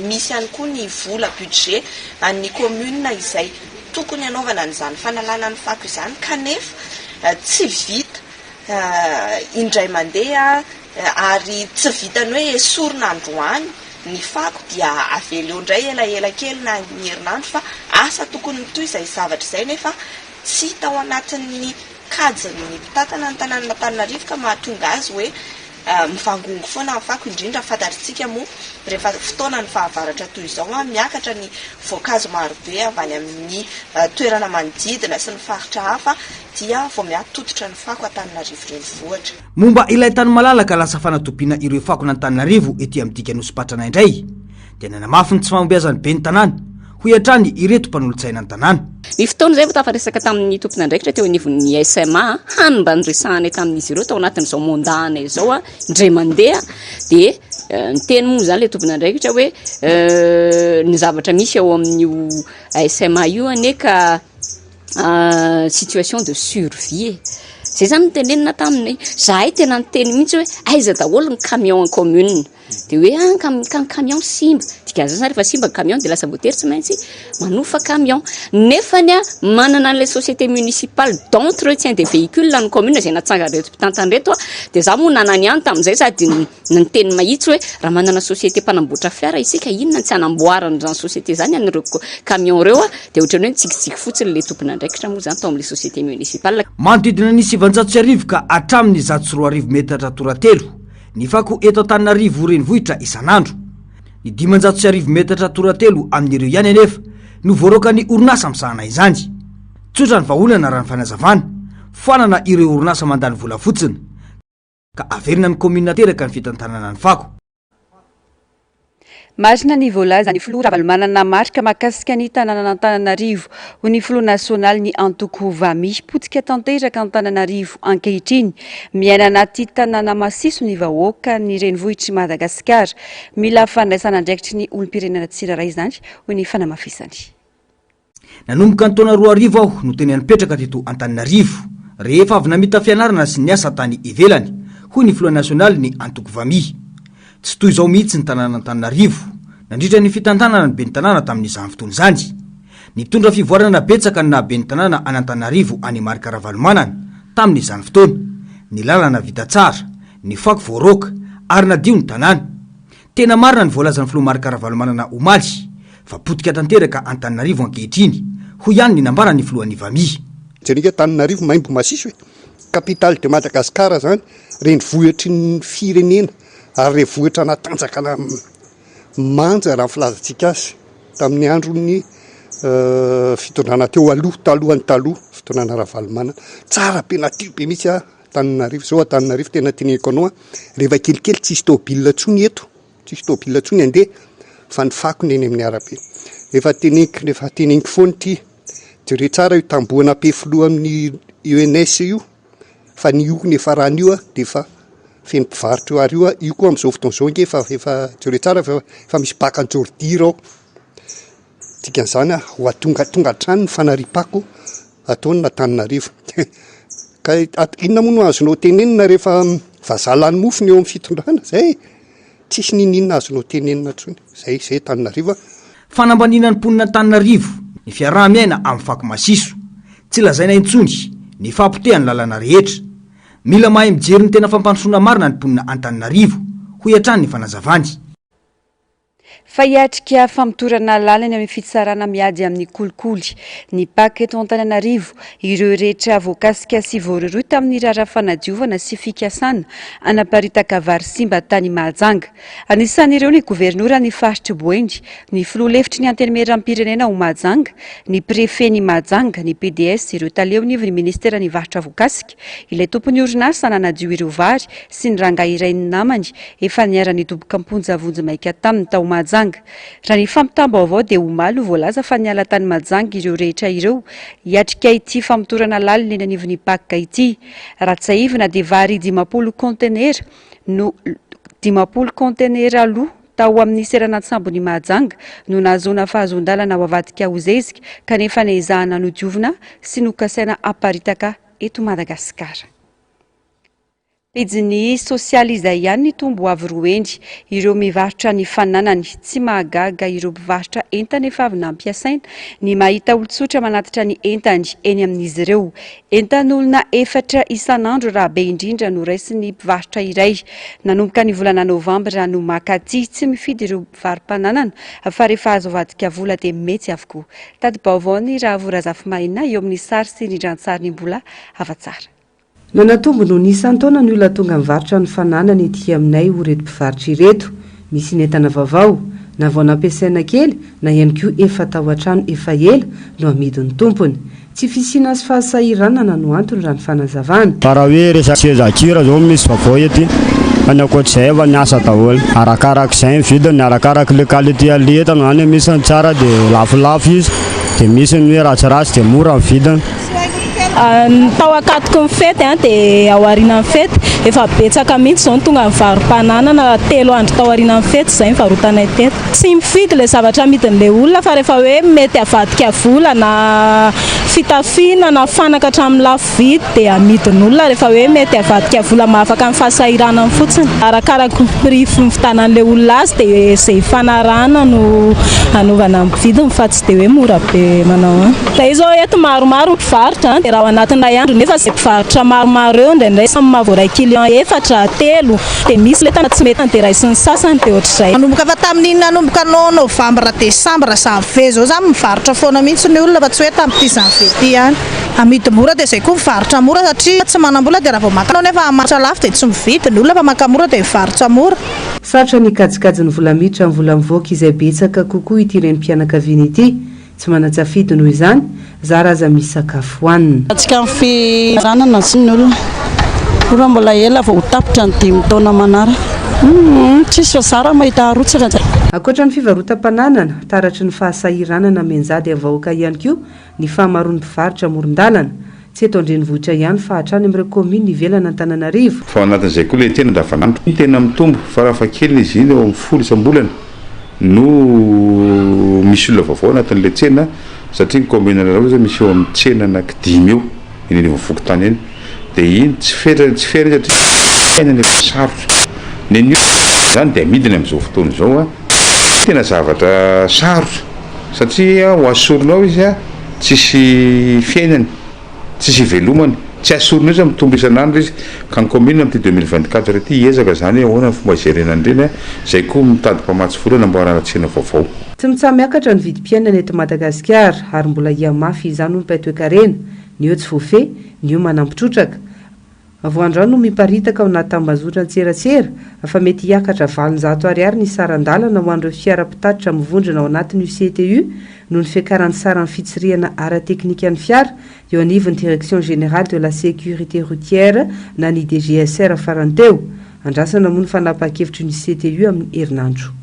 misy ihany koa ny vola budget an'ny commune izay tokony hanaovana an'izany fanalana ny fako izany kanefa tsy vita indray mandeha ary tsy vitany hoe esorina androany ny fako dia avelo indray elaela kely na ny herinandro fa asa tokony mitoy izay zavatra izay nefa tsy tao anatin'ny kajiny mpitantana ny tanàna Antananarivo ka mahatonga azy hoe mivangongo foana ny fako indrindra fantatritsika moa rehefa fotoana ny fahavaratra toy izao miakatra ny voankazo marobe avy any amin'ny toerana manodidina sy ny faritra hafa dia vao miatototra ny fako Antananarivo renivohitra momba ilay tany malalaka lasa fanatopiana ireo fako na Antananarivo ety amin'ny dikanosopatrana indray dia nanamafy ny tsy famombiazany be ny tanàna hoy hatrany ireto mpanolotsaina ny tanàna ny fotoana izay tafaresaka tamin'ny tompony andraikitra teo anivon'ny SMA hany mba nyresahanay tamin'izy ireo tao anatin'izao mondana izao indray mandeha dia ny teny moa zany le tompony andraikitra hoe ny zavatra misy ao amin'io SMA io ane ka situation de survie zay zany nitenenina taminay zahay tena niteny mihitsy hoe aiza daholo ny camion en commune de hoe camion simba dikan'izany rehefa simba camion de lasa voatery tsy maintsy manofa camion nefany a manana an'ilay société municipale d'entretien des véhicules ny commune zay natsanga reto mpitantany reto a de za moa nanany ihany tamin'izay sady niteny mahitsy hoe raha manana société mpanamboatra fiara isika inona tsy hanamboarany zany société zany an'ireo camion reo a de ohatrany hoe tsikitsiky fotsiny le tompona andraikitra moa zany tao amin'le société municipale manodidina ny 700 ka atramin'ny 140 metatra toratelo ny fako eto Antananarivo renivohitra isan'andro ny 500 metatra toratelo amin'ireo ihany anefa no voarokany orinasa misahana izany tsotra ny vahaolana raha ny fanazavana foanana ireo orinasa mandany vola fotsiny ka averina ny commune teraka ny fitantanana ny fako. Marina ny voalaza ny filoha manana marika mahakasika ny tanàna Antananarivo ho ny filoha nasionaly ny antoko vamy potika tanteraka Antananarivo ankehitriny miaina anaty tanàna masiso ny vahoaka ny renivohitry Madagasikara mila fandraisana andraikitry ny olom-pirenena tsirairay izany ho ny fanamafisany. Nanomboka ny taona 2000 aho no tena nipetraka teto Antananarivo rehefa avy namita fianarana sy ny asa tany ivelany ho ny filoha nasionaly ny antoko vamy. Tsy toy izao mihitsy ny tanàna Antananarivo nandritra ny fitantanana ny ben'ny tanàna tamin'izany fotoana izany. Nitondra fivoarana betsaka ny nahaben'ny tanàna any Antananarivo any Marika Ravalomanana tamin'izany fotoana. Ny lalana vita tsara, ny fako voaroka ary nadio ny tanàna. Tena marina ny voalazan'ny filoha Marika Ravalomanana omaly fa potika tanteraka Antananarivo ankehitriny ho ihany ny nambara ny filohan'ny vamy. Jerika Antananarivo maimbo masiso capitale de Madagascar zany renivohitry ny firenena ary revohitra natanjakana manja raha filazantsika azy tamin'ny androny fitondrana teo talohan'ny taloha fitondrana Ravalomanana tsara be natio be mihitsy Antananarivo zao Antananarivo tena teneniko anao rehefa kelikely tsisy tôbila tsony eto tsisy tôbila tsony andeha fa ny fako neny amin'ny arabe rehefa teneniko foana ty jere tsara io tambohana pe filoha amin'ny UNS io fa ny io nefa rahany io de fa feno mpivarotra io ary io koa amin'izao fotoana izao nge efa jore tsara fa misy baka an-jordir ao dikan'izany ho atonga hatrany ny fanaripako ataony Antananarivo ka inona moa no azonao tenenina rehefa vazalany mofony eo amin'ny fitondrana zay tsisy ninina azonao tenenina tsony zay Antananarivo. Fanambanina ny mponina Antananarivo ny fiaraha-miaina amin'ny fako masiso tsy lazaina intsony ny fampotehany lalana rehetra. Mila mahay mijery ny tena fampandrosoana marina ny mponina Antananarivo ho iatrany ny fanazavany. Fa hiatrika famotorana lalana amin'ny fitsarana miady amin'ny kolikoly ny paka eto Antananarivo ireo rehetra voakasika sy voaroroy tamin'ny rara fanadiovana sy fikasana anaparitaka vary simba tany Mahajanga. Anisan'ireo ny gouvernoura ny faritra Boendy, ny filoha lefitry ny antenimieram-pirenena ho Mahajanga, ny prefet ny Mahajanga, ny PDS ireo taleo ny ministera ny varotra voakasika, ilay tompony orinasa nanadio ireo vary sy ny rangahy iray ny namany efa niara-ny toboka amponjavonjy maika tamin'ny tao Mahajanga. Raha ny fampitambo avao dia omaly voalaza fa niala tany Mahajanga ireo rehetra ireo hiatrika ity famotorana lalina eny anivon'ny paka ity. Ratsaivina dia vary 50 contenera no 50 contenera aloha tao amin'ny seranantsambony Mahajanga no nahazoana fahazon-dalana ao avadika ho zezika kanefa nahizahana nodiovina sy nokasaina aparitaka eto Madagasikara. Pejiny sosialy izay ihany ny tombo avy roendy ireo mivarotra ny fananany tsy mahagaga ireo mpivarotra entana efa avy nampiasaina ny mahita olon-tsotra manatitra ny entany eny amin'izy ireo. Entan'olona 4 isan'andro raha be indrindra no raisin'ny mpivarotra iray. Nanomboka ny volana Novambra no makaty tsy mifidy ireo mpivarom-pananana fa rehefa azo avadika vola dia mety avokoa. Tady baovao ny raha vorazafy mahina eo amin'ny sary sy rindran-tsary ny mbola hafatsara. Nanatombo no nisan'ny taona ny olona tonga mivarotra ny fananany etỳ aminay ho reto mpivarotra ireto. Misy ny entana vaovao na vao nampiasaina kely na ihany koa efa tao an-trano efa ela no amidin'ny tompony. Tsy fisiana sy fahasahiranana no antony raha ny fanazavana. Para hoe resasezakira zao misy vaovao ety any akoatr'izay efa niasa daholo arakarak'izay ny vidiny arakarak' le qualité aletana any misy ny tsara dia lafolafo izy dia misy ny hoe ratsiratsy dia mora ny vidiny tao akatoko ny fety dia ao aoriana ny fety efa betsaka mihitsy zao tonga ny varom-pananana 3 andro tao aoriana ny fety zay mivarotanay teto tsy mifidy le zavatra amidin'le olona fa rehefa hoe mety avadika vola na fitafiana na fanaka hatramin'ny lafo vidy dia amidin'olona rehefa hoe mety avadika vola mahafaka ny fahasahiranany fotsiny arakaraka prix fivitanan'le olona azy dia izay fanarahana no anaovana amin'ny vidiny fa tsy dia hoe mora be manao dia izao eto maromaro mivarotra dia raha anatin'ilay andro nefa izay mpivarotra maromaro eo indraindray samy mahavoray client 4 3 dia misy le tana tsy mety dia raisiny sasany dia ohatr'izay nanomboka fa tamin'iny nanomboka no novambra desambra janvier zao zany mivarotra foana mihitsy ny olona fa tsy hoe tamin'ity janvier ty ihany amidy mora dia izay koa mivarotra mora satria tsy manam-bola dia raha vao makanao nefa amaritra lafo dia tsy mividy ny olona fa maka mora dia mivarotra mora sarotra ny kajikajiny vola miditra amin'ny vola mivoaka izay betsaka kokoa ity reny mpianakaviana ity tsy manatsafidy noho izany zara aza misy sakafo hoanina atsika amin'ny firanana sy ny olona ora mbola ela vao tapitra ny 5 taona manara tsisy fa zara mahita harotsaka ankoatra ny fivarotam-pananana taratry ny fahasahiranana menjady avahoaka ihany koa ny fahamaroan'ny mpivarotra amoron-dalana tsy eto andrenivohitra ihany fa hatrany amin'ireo komina ivelana Antananarivo fa anatin'izay koa le tena davanandro tena mitombo fa raha fa kely izy iny eo amin'ny 10 isam-bolana no misy olona vaovao anatin'le tsena satria ny komina Antananarivo misy eo amin'ny tsena anaky 5 eo eny any Fokotany eny dia iny tsy fery satria ainany sarotra ny zany dia amidiny amin'izao fotoana izao tena zavatra sarotra satria ho asoronao izy tsisy fiainany tsisy velomany tsy asorona izy mitombo isan'andro izy ka ny commune amin'ity 2024 ity ezaka zany ahoana ny fomba gérenany ireny izay koa mitady mpamatsy vola namboarana tsena vaovao tsy mitsamiakatra ny vidim-piainana eto Madagasikara ary mbola iamafy izany no mipatoekarena ny eo tsy voafeh ny eo manampitrotraka voandrano no miparitaka ao anaty tambazotra tseratsera fa mety hiakatra 700 ariary ny sarandalana ho an'ireo fiara-pitatitra mivondrona ao anatin'ny CTU noho ny fiakaran'ny saran'ny fitsirihana ara-teknika ny fiara eo anivon'ny direction générale de la sécurité routière na ny DGSR farany teo andrasana moa ny fanapa-kevitry ny CTU amin'ny herinandro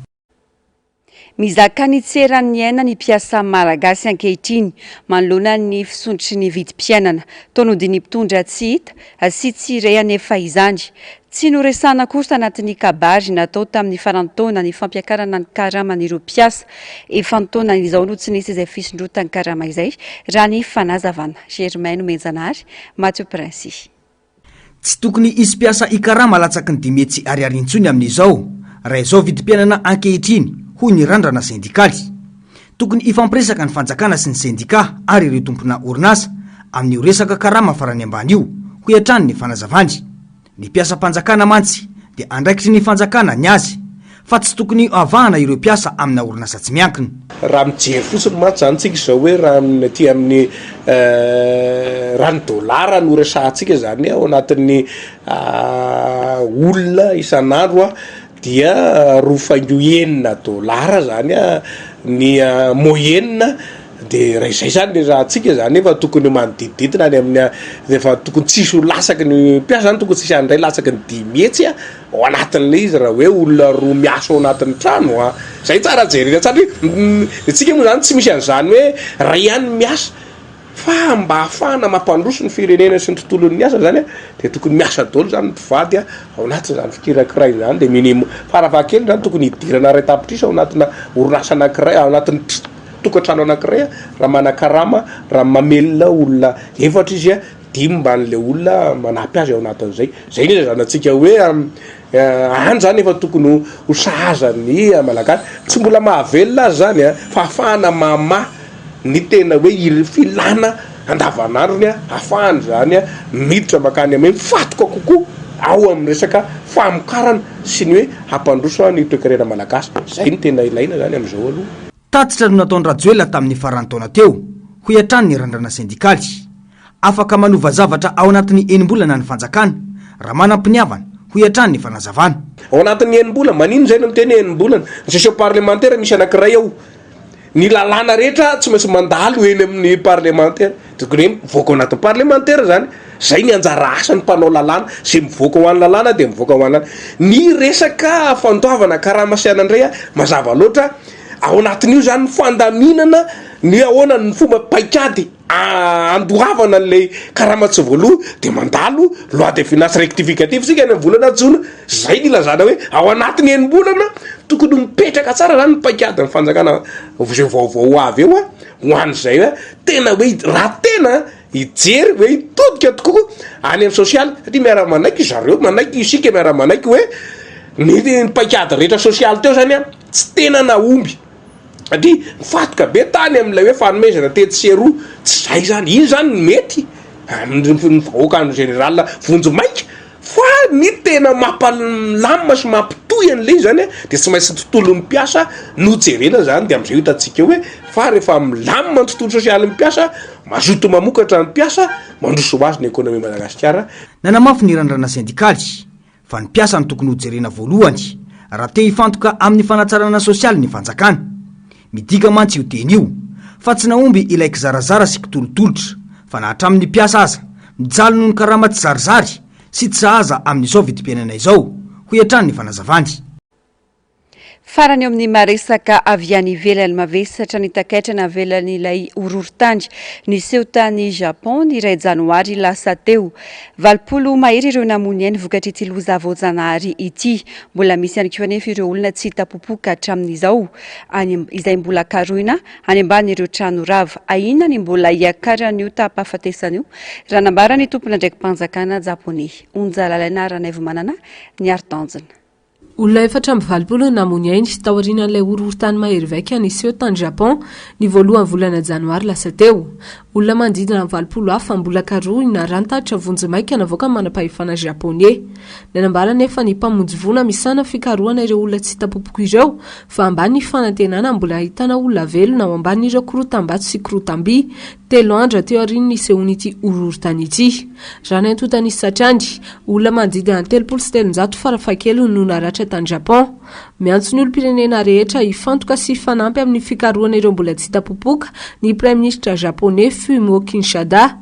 mizaka ny tseran'ny aina ny mpiasa malagasy ankehitriny manoloana ny fisontry ny vidim-piainana tonodiny mpitondra tsy hita sy tsy iray anefa izany tsy noresana kosa anatin'ny kabary natao tamin'ny farantaona ny fampiakarana ny karama n'ireo mpiasa efantaona izao no tsy nisy izay fisondrotany karama izay raha ny fanazavana Germaine Menjanary Mathieu Prince tsy tokony isy mpiasa ikarama latsaky ny dimetsy ariarintsony amin'izao raha izao vidim-piainana ankehitriny hoy ny randrana sindikaly tokony ifampiresaka ny fanjakana sy ny sindika ary ireo tompona orinasa amin'io resaka karama farany ambany io ho hatrany ny fanazavany ny mpiasa mpanjakana mantsy dia andraikitry ny fanjakana ny azy fa tsy tokony avahana ireo mpiasa amina orinasa tsy miankina raha mijery fotsiny mantsy zany tsika izao hoe raha ty amin'ny rany dolara no resahantsika zany ao anatin'ny olona isan'andro dia $2,000 zany ny moyenne dia raha izay zany le rahantsika zany efa tokony manodidididina any amin'ny efa tokony tsisy ho lasaky ny mpiasa zany tokony tsisy andray lasaky ny 10 mihetsy ao anatin'le izy raha hoe olona roa miasa ao anatin'ny trano zay tsara jerena satria tsika moa zany tsy misy an'izany hoe raha ihany miasa fa mba hafahana mampandroso ny firenena sy ny tontolon'ny asa zany dia tokony miasa daholo zany mpivady ao anatin' zany fikirakiray zany dia minimo farafahakely zany tokony hidirana ray tapitrisa ao anatina orinasa anankiray ao anatin'ny tokantrano anankiray raha manakarama raha mamelona olona efatra izy 5 mban'le olona manampy azy ao anatin'izay zay niza zany atsika hoe any zany efa tokony ho sahazany malagasy tsy mbola mahavelona azy zany fa hafahana mama ny tena hoe filana andavanandrony hafahany zany miditra makany ame mifatoka kokoa ao amin'ny resaka famokarana sy ny hoe hampandroso ny toekarena malagasy zay ny tena ilaina zany amin'izao aloha tatitra no nataony rajoela tamin'ny farantaona teo ho hiatrany ny randrana sindikaly afaka manova zavatra ao anatin'ny enim-bolana ny fanjakana raha manam-piniavana ho hiatrany ny fanazavana ao anatin'ny enim-bolana manino zay no miteny enim-bolana ny sesio parlementaire misy anankiray ao ny lalàna rehetra tsy maintsy mandalo eny amin'ny parlementaire tokony mivoaka ao anatin'ny parlementaire zany zay ny anjara asany mpanao lalàna zay mivoaka ho an'ny lalàna dia mivoaka ho an'ny ny resaka fandoavana karama-siana indray mazava loatra ao anatin'io zany fandaminana ny ahoana ny fomba paikady andohavana an'lay karamatsy voaloha de mandalo loi de finance rectificative sika any volana jona zay ny lazana hoe ao anatiny enim-bolana tokony mipetraka tsara zany mpakady ny fanjakana zay vaovao avy eo ho an'izay hoe tena hoe raha tena ijery hoe hitodika tokoa any amin'ny sosialy satria miara-manaiky zareo manaiky isika miara-manaiky hoe ny mpakady rehetra sosialy teo zany tsy tena naomby satria mifatoka be tany amin'ilay hoe fanomezana tety seroa tsy zay zany iny zany mety amin'ny vahoaka ny général vonjo maika fa ny tena mampalamina sy mampitoy an'lay zany de tsy maintsy tontolo mpiasa no jerena zany de am'izay hitantsika hoe fa rehefa milamina ny tontolo sosialy mpiasa mazoto mamokatra ny mpiasa mandroso ho azy ny ekonomia Madagasikara. Nanamafy ny randrana sindikaly fa ny mpiasa ny tokony hojerena voalohany raha te hifantoka amin'ny fanatsarana sosialy ny fanjakana. Midika mantsy io teny io fa tsy naomby ilay kizarazara sy kitolotolotra fa nahatramin'ny mpiasa aza mijaly noho ny karama tsy zarizary sy tsy aza amin'izao vidim-piainana izao ho iantrany ny fanazavany. Farany eo amin'ny maresaka avy any ivelany mavesatra ny takaitrana avelan'ilay horohorontany niseho tany Japon ny 2 Janoary lasa teo. 20 mahery ireo namony ainy vokatry ity loza voajanahary ity. Mbola misy ihany koa anefa ireo olona tsy tapopoka hatramin'izao izay mbola karoina any ambany ireo trano rava. Aina ny mbola hiakaran'io tapahafatesan'io raha nambara ny tompona ndraiky mpanjakana Japoney. Onjalalaina Ranaivo Manana ny Artanjana. Olona 420 namony ainy tao aorian'ilay horohorontany mahery vaika niseho tany Japon ny voalohany volana Janoary lasa teo. Olona manodidina 20 hafa mbola karoina rantatra vonjy maika navoaka manam-pahefana Japoney. Nanambara nefa ny mpamonjy vona misana fikarohana ireo olona tsy tapopoko ireo fa ambany fanantenana mbola ahitana olona velona ao ambanin'ireo korotam-bato sy korotam-by 3 andro teo aoriany nisehon'ity horohorontany ity. Raha ny antotany satrandry olona manodidina 307 farafahakeliny no naratra tany Japon. Miantso ny olom-pirenena rehetra hifantoka sy fanampy amin'ny fikarohana ireo mbola tsy tapopoka ny Prime Ministre Japoney Fumio Kishida.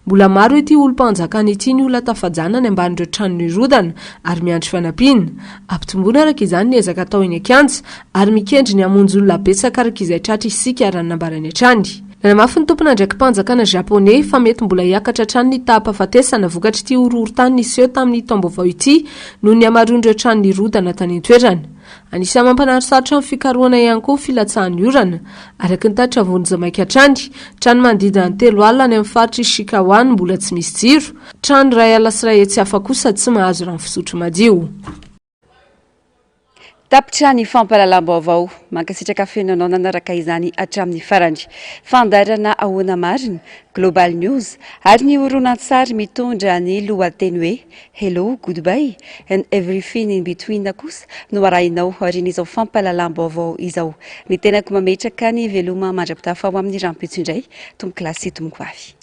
Mbola maro ity olom-panjakana ity ny olona tafajana ny ambanin'ireo trano nirodana ary miandry fanampiana. Ampitombona araka izany ny ezaka atao eny an-kianja ary mikendry ny hamonjy olona betsaka araka izay tratra isika raha ny nambarany hatrany. Nanamafy ny tompona ndraiky mpanjakana Japoney fa mety mbola hiakatra trano ny tapahafatesana vokatry ity horohorontany niseho tamin'ny taom-baovao ity noho ny hamaroan'ireo trano nirodana tany an-toerana. Anisany mampanarisarotra amin'ny fikarohana ihany koa filatsahan'ny orana araka ny tatra vonjy maika hatrany. Trano manodidina 3 alina any amin'ny faritry Ishikawa mbola tsy misy jiro. Trano ray ala sy ray etsy hafa kosa tsy mahazo rano fisotro madio. Tapitra ny fampahalalam-baovao mankasitraka fenanao nanaraka izany hatramin'ny farany. Fandarana ahoana marina Global News ary ny horonan-tsary mitondra ny lohateny hoe Hello, goodbye and everything in between kosa no arahinao aorian'izao fampahalalam-baovao izao. Ny tenako mametraka ny veloma mandrapitafa ao amin'ny rampitso indray tombo klasy tomoko avy.